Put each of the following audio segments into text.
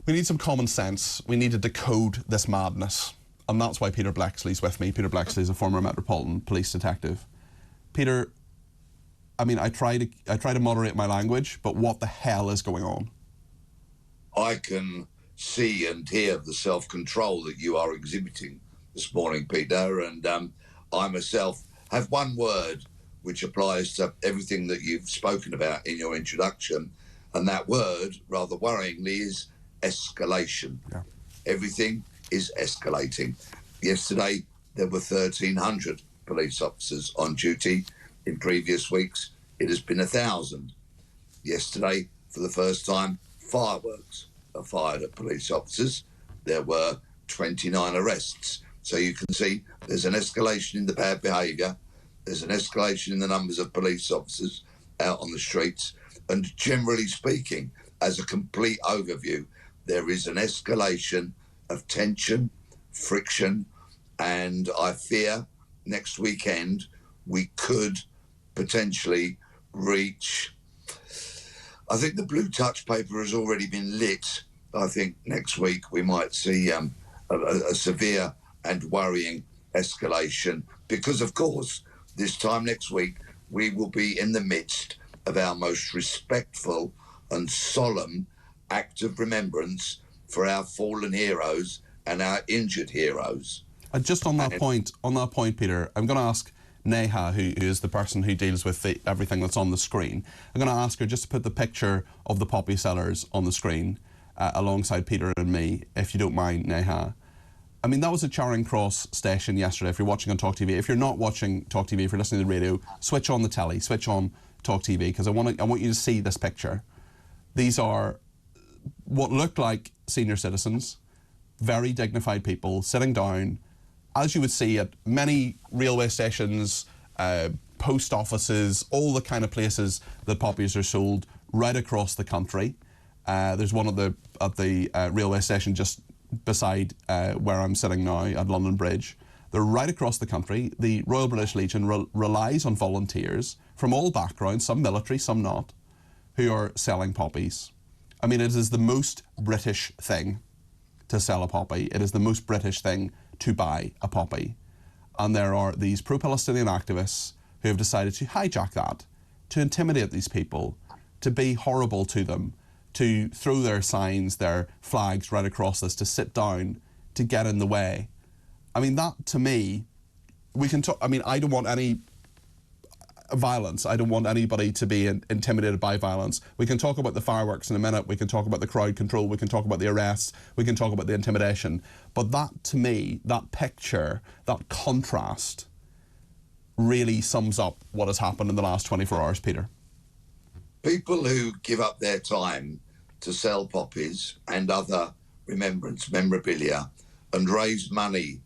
We need some common sense. We need to decode this madness. And that's why Peter Bleksley's with me. Peter Bleksley is a former Metropolitan Police detective. Peter, I mean, I try to moderate my language, but what the hell is going on? I can see and hear the self-control that you are exhibiting this morning, Peter, and I myself have one word which applies to everything that you've spoken about in your introduction, and that word, rather worryingly, is escalation. Yeah. Everything is escalating. Yesterday, there were 1,300 police officers on duty. In previous weeks, it has been 1,000. Yesterday, for the first time, fireworks are fired at police officers. There were 29 arrests. So you can see there's an escalation in the bad behaviour. There's an escalation in the numbers of police officers out on the streets. And generally speaking, as a complete overview, there is an escalation of tension, friction, and I fear next weekend we could potentially reach... I think the blue touch paper has already been lit. I think next week we might see a severe and worrying escalation because, of course, this time next week we will be in the midst of our most respectful and solemn act of remembrance for our fallen heroes and our injured heroes. Just on that point, Peter, I'm going to ask Neha, who is the person who deals with everything that's on the screen. I'm going to ask her just to put the picture of the poppy sellers on the screen alongside Peter and me, if you don't mind, Neha. I mean, that was at Charing Cross station yesterday, if you're watching on talkTV. If you're not watching talkTV, if you're listening to the radio, switch on the telly, switch on talkTV, because I want you to see this picture. These are what look like senior citizens, very dignified people, sitting down, as you would see at many railway stations, post offices, all the kind of places that poppies are sold right across the country. There's one at the railway station just beside where I'm sitting now at London Bridge. They're right across the country. The Royal British Legion relies on volunteers from all backgrounds, some military, some not, who are selling poppies. I mean, it is the most British thing to sell a poppy. It is the most British thing to buy a poppy. And there are these pro-Palestinian activists who have decided to hijack that, to intimidate these people, to be horrible to them, to throw their signs, their flags right across this, to sit down, to get in the way. I mean, that to me, we can talk, I mean, I don't want any violence. I don't want anybody to be intimidated by violence. We can talk about the fireworks in a minute. We can talk about the crowd control. We can talk about the arrests. We can talk about the intimidation. But that, to me, that picture, that contrast, really sums up what has happened in the last 24 hours, Peter. People who give up their time to sell poppies and other remembrance memorabilia and raise money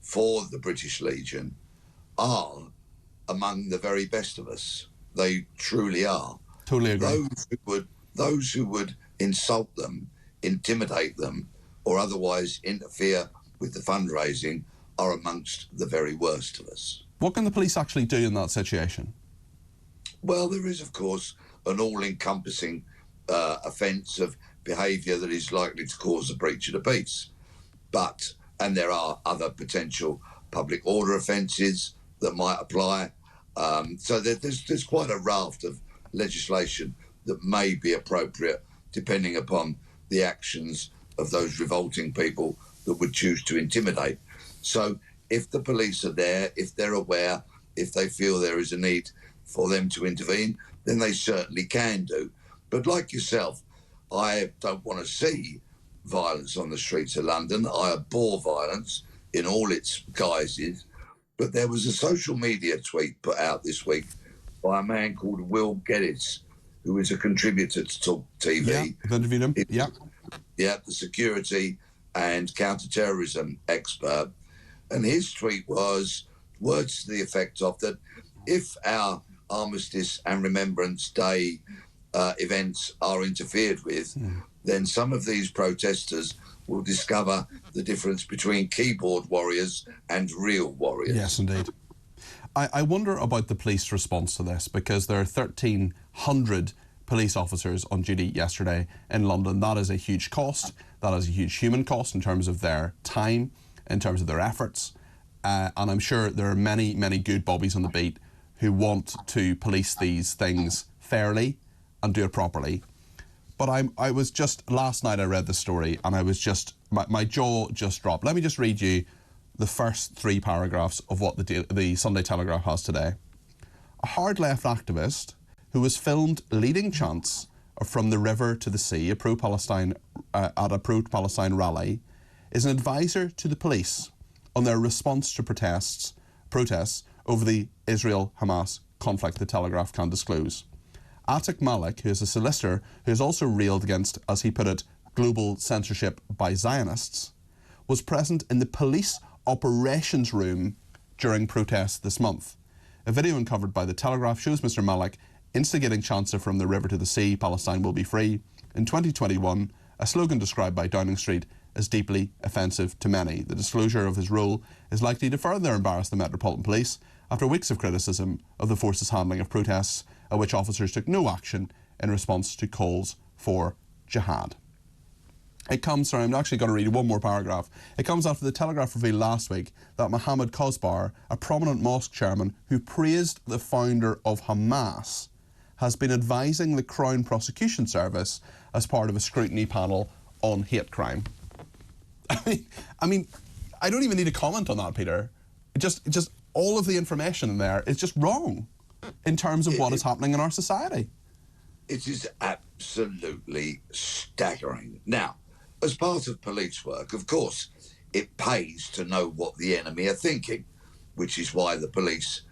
for the British Legion are among the very best of us. They truly are. Totally agree. Those who would insult them, intimidate them, or otherwise interfere with the fundraising are amongst the very worst of us. What can the police actually do in that situation? Well, there is, of course, an all-encompassing offence of behaviour that is likely to cause a breach of the peace. And there are other potential public order offences that might apply. So there's quite a raft of legislation that may be appropriate depending upon the actions of those revolting people that would choose to intimidate. So if the police are there, if they're aware, if they feel there is a need for them to intervene, then they certainly can do. But like yourself, I don't want to see violence on the streets of London. I abhor violence in all its guises. But there was a social media tweet put out this week by a man called Will Geddes, who is a contributor to talkTV. Yeah, I've interviewed him. Yeah. Yeah, the security and counter-terrorism expert. And his tweet was words to the effect of that if our Armistice and Remembrance Day events are interfered with, then some of these protesters will discover the difference between keyboard warriors and real warriors. Yes, indeed. I wonder about the police response to this, because there are 1,300 police officers on duty yesterday in London. That is a huge cost. That is a huge human cost in terms of their time, in terms of their efforts. And I'm sure there are many, many good bobbies on the beat who want to police these things fairly and do it properly. But I was just, last night I read the story and I was just, my jaw just dropped. Let me just read you the first 3 paragraphs of what the Sunday Telegraph has today. A hard left activist who was filmed leading chants from the river to the sea, at a pro-Palestine rally, is an advisor to the police on their response to protests over the Israel-Hamas conflict, the Telegraph can disclose. Atik Malik, who is a solicitor who has also railed against, as he put it, global censorship by Zionists, was present in the police operations room during protests this month. A video uncovered by the Telegraph shows Mr Malik instigating chants from the river to the sea, Palestine will be free, in 2021, a slogan described by Downing Street as deeply offensive to many. The disclosure of his role is likely to further embarrass the Metropolitan Police after weeks of criticism of the force's handling of protests at which officers took no action in response to calls for jihad. It comes, sorry, I'm actually going to read one more paragraph. It comes after the Telegraph revealed last week that Mohammed Kosbar, a prominent mosque chairman who praised the founder of Hamas, has been advising the Crown Prosecution Service as part of a scrutiny panel on hate crime. I mean, I don't even need to comment on that, Peter. Just all of the information in there is just wrong in terms of what is happening in our society. It is absolutely staggering. Now, as part of police work, of course, it pays to know what the enemy are thinking, which is why the police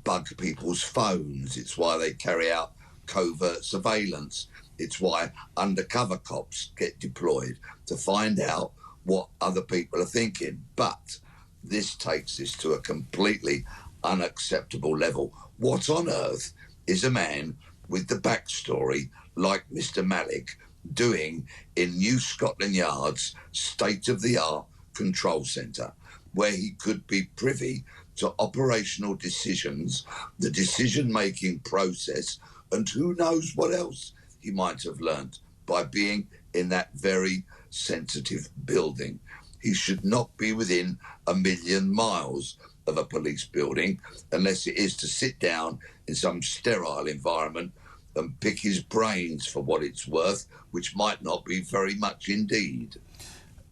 bug people's phones. It's why they carry out covert surveillance. It's why undercover cops get deployed to find out what other people are thinking. But this takes this to a completely unacceptable level. What on earth is a man with the backstory like Mr Malik doing in New Scotland Yard's state-of-the-art control centre, where he could be privy to operational decisions, the decision-making process, and who knows what else he might have learnt by being in that very sensitive building. He should not be within a million miles of a police building unless it is to sit down in some sterile environment and pick his brains for what it's worth, which might not be very much indeed.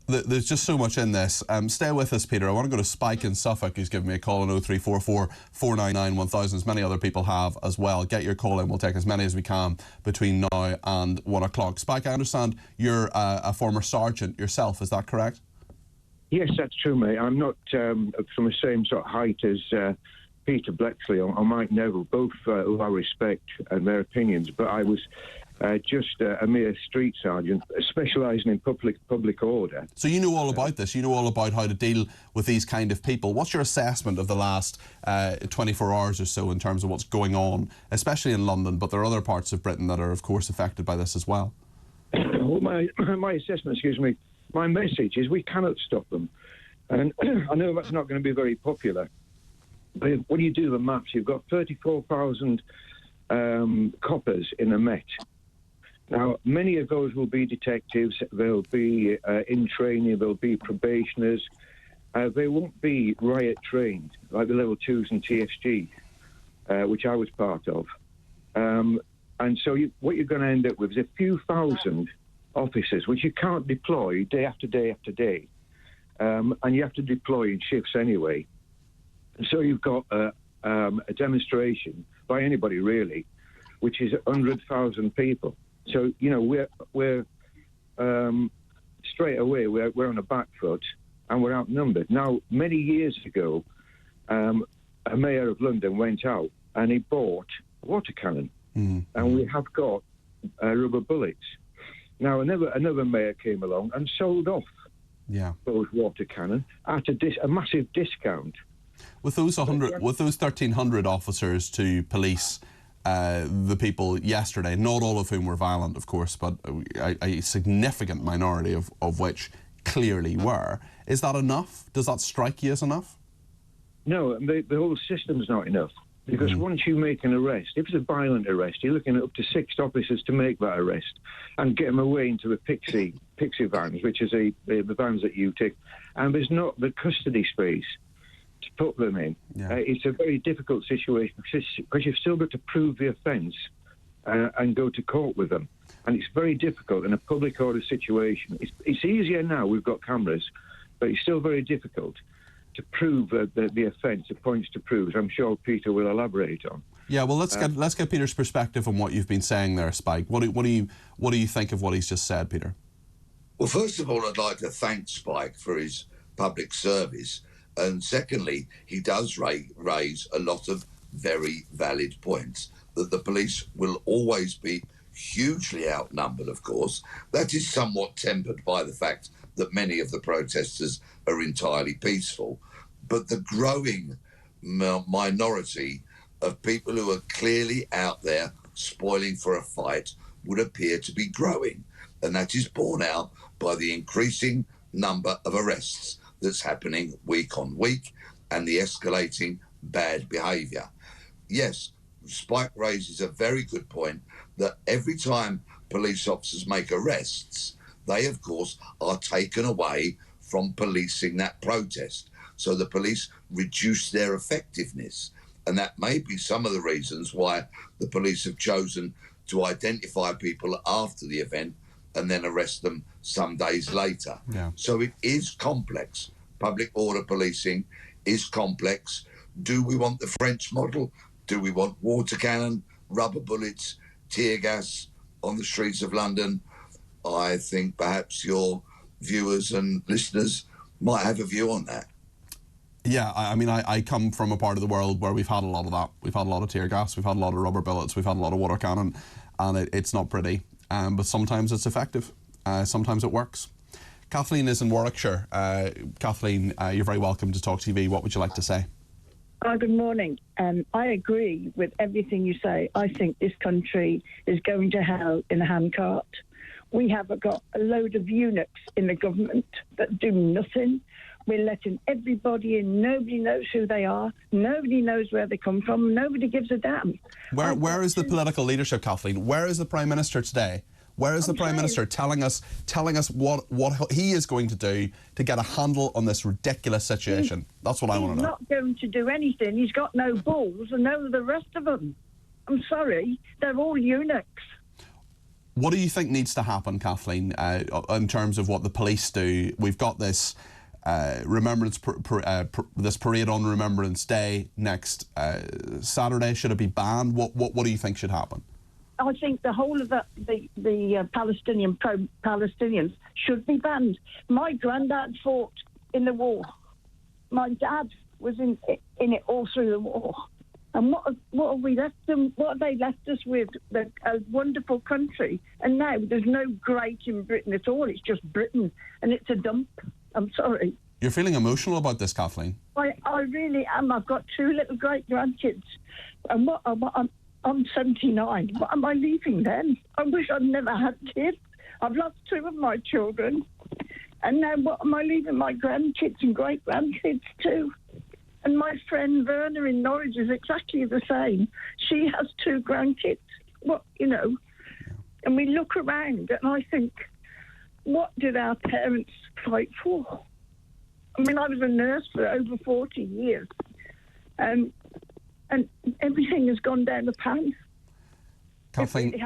There's just so much in this. Stay with us, Peter. I want to go to Spike in Suffolk, who's given me a call on 0344 499 1000, as many other people have as well. Get your call in. We'll take as many as we can between now and 1 o'clock. Spike, I understand you're a former sergeant yourself. Is that correct? Yes, that's true, mate. I'm not from the same sort of height as Peter Bleksley or Mike Neville, both who I respect and their opinions, but I was just a mere street sergeant specialising in public order. So you know all about this. You know all about how to deal with these kind of people. What's your assessment of the last 24 hours or so in terms of what's going on, especially in London, but there are other parts of Britain that are, of course, affected by this as well? Well, my assessment, my message is we cannot stop them. And I know that's not going to be very popular, but when you do the maths, you've got 34,000 coppers in a Met. Now, many of those will be detectives, they'll be in training, they'll be probationers. They won't be riot trained, like the level 2s and TSG, which I was part of. And so what you're going to end up with is a few thousand officers, which you can't deploy day after day after day. And you have to deploy in shifts anyway. And so you've got a demonstration by anybody, really, which is 100,000 people. So, you know, we're straight away, we're on a back foot and we're outnumbered. Now, many years ago, a mayor of London went out and he bought a water cannon. And we have got rubber bullets. Now, another mayor came along and sold off those water cannon at a massive discount. With those 1,300 officers to police the people yesterday, not all of whom were violent, of course, but a significant minority of which clearly were, is that enough? Does that strike you as enough? No, the whole system's not enough. Because once you make an arrest, if it's a violent arrest, you're looking at up to 6 officers to make that arrest and get them away into the pixie vans, which is the vans that you take, and there's not the custody space to put them in. Yeah. It's a very difficult situation because you've still got to prove the offence and go to court with them. And it's very difficult in a public order situation. It's easier now, we've got cameras, but it's still very difficult to prove the offence, the points to prove, I'm sure Peter will elaborate on. Yeah, well, let's get Peter's perspective on what you've been saying there, Spike. What do you think of what he's just said, Peter? Well, first of all, I'd like to thank Spike for his public service, and secondly, he does raise a lot of very valid points. That the police will always be hugely outnumbered, of course. That is somewhat tempered by the fact that many of the protesters are entirely peaceful. But the growing minority of people who are clearly out there spoiling for a fight would appear to be growing. And that is borne out by the increasing number of arrests that's happening week on week and the escalating bad behaviour. Yes, Spike raises a very good point that every time police officers make arrests, they, of course, are taken away from policing that protest. So the police reduce their effectiveness. And that may be some of the reasons why the police have chosen to identify people after the event and then arrest them some days later. Yeah. So it is complex. Public order policing is complex. Do we want the French model? Do we want water cannon, rubber bullets, tear gas on the streets of London? I think perhaps your viewers and listeners might have a view on that. Yeah, I mean, I come from a part of the world where we've had a lot of that. We've had a lot of tear gas, we've had a lot of rubber bullets, we've had a lot of water cannon, and it's not pretty. But sometimes it's effective. Sometimes it works. Kathleen is in Warwickshire. Kathleen, you're very welcome to talkTV. What would you like to say? Good morning. I agree with everything you say. I think this country is going to hell in a handcart. We have got a load of eunuchs in the government that do nothing. We're letting everybody in. Nobody knows who they are. Nobody knows where they come from. Nobody gives a damn. Where is the political leadership, Kathleen? Where is the Prime Minister today? Where is the Prime Minister telling us what he is going to do to get a handle on this ridiculous situation? That's what I want to know. He's not going to do anything. He's got no balls, and no the rest of them. I'm sorry, they're all eunuchs. What do you think needs to happen, Kathleen, in terms of what the police do? We've got this this parade on Remembrance Day next Saturday. Should it be banned? What do you think should happen? I think the whole of the pro-Palestinians should be banned. My granddad fought in the war. My dad was in it all through the war. And what have we left them? What have they left us with? A wonderful country. And now there's no great in Britain at all. It's just Britain, and it's a dump. I'm sorry. You're feeling emotional about this, Kathleen? I really am. I've got 2 little great grandkids, and I'm 79. What am I leaving then? I wish I'd never had kids. I've lost 2 of my children, and now what am I leaving my grandkids and great grandkids too? And my friend Verna in Norwich is exactly the same. She has 2 grandkids. And we look around and I think, what did our parents fight for? I mean, I was a nurse for over 40 years, and everything has gone down the pan. Kathleen,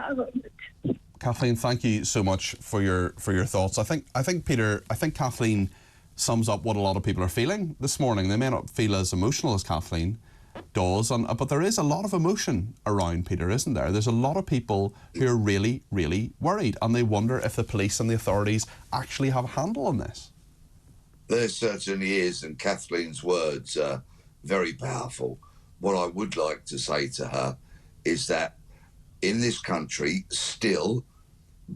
Kathleen, thank you so much for your thoughts. I think Kathleen sums up what a lot of people are feeling this morning. They may not feel as emotional as Kathleen does, but there is a lot of emotion around, Peter, isn't there? There's a lot of people who are really, really worried, and they wonder if the police and the authorities actually have a handle on this. There certainly is, and Kathleen's words are very powerful. What I would like to say to her is that in this country, still,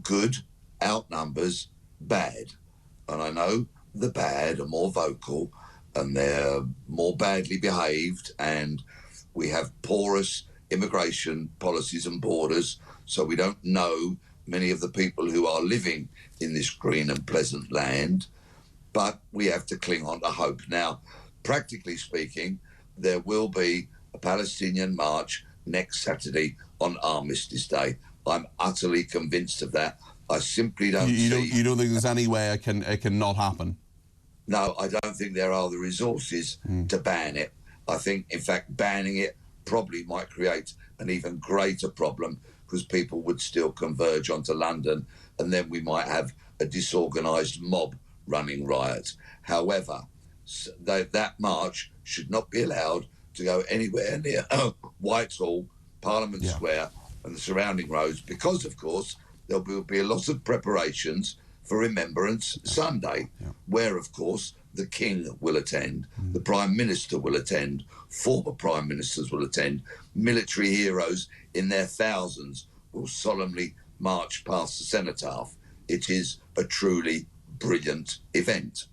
good outnumbers bad. And I know the bad are more vocal and they're more badly behaved, and we have porous immigration policies and borders, so we don't know many of the people who are living in this green and pleasant land. But we have to cling on to hope. Now, practically speaking, there will be a Palestinian march next Saturday on Armistice Day. I'm utterly convinced of that. I simply don't see... You don't think there's any way it can not happen? No, I don't think there are the resources to ban it. I think, in fact, banning it probably might create an even greater problem, because people would still converge onto London, and then we might have a disorganised mob running riots. However, that march should not be allowed to go anywhere near Whitehall, Parliament Square and the surrounding roads, because, of course, there will be a lot of preparations for Remembrance Sunday, where, of course, the King will attend, the Prime Minister will attend, former Prime Ministers will attend, military heroes in their thousands will solemnly march past the cenotaph. It is a truly brilliant event.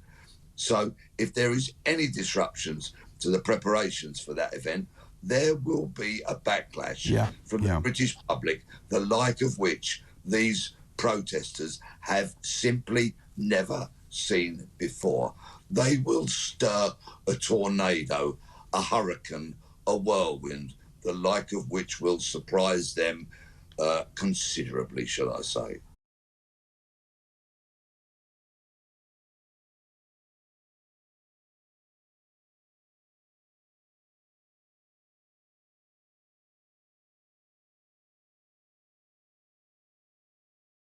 So if there is any disruptions to the preparations for that event, there will be a backlash from the British public, the like of which these protesters have simply never seen before. They will stir a tornado, a hurricane, a whirlwind, the like of which will surprise them considerably, shall I say.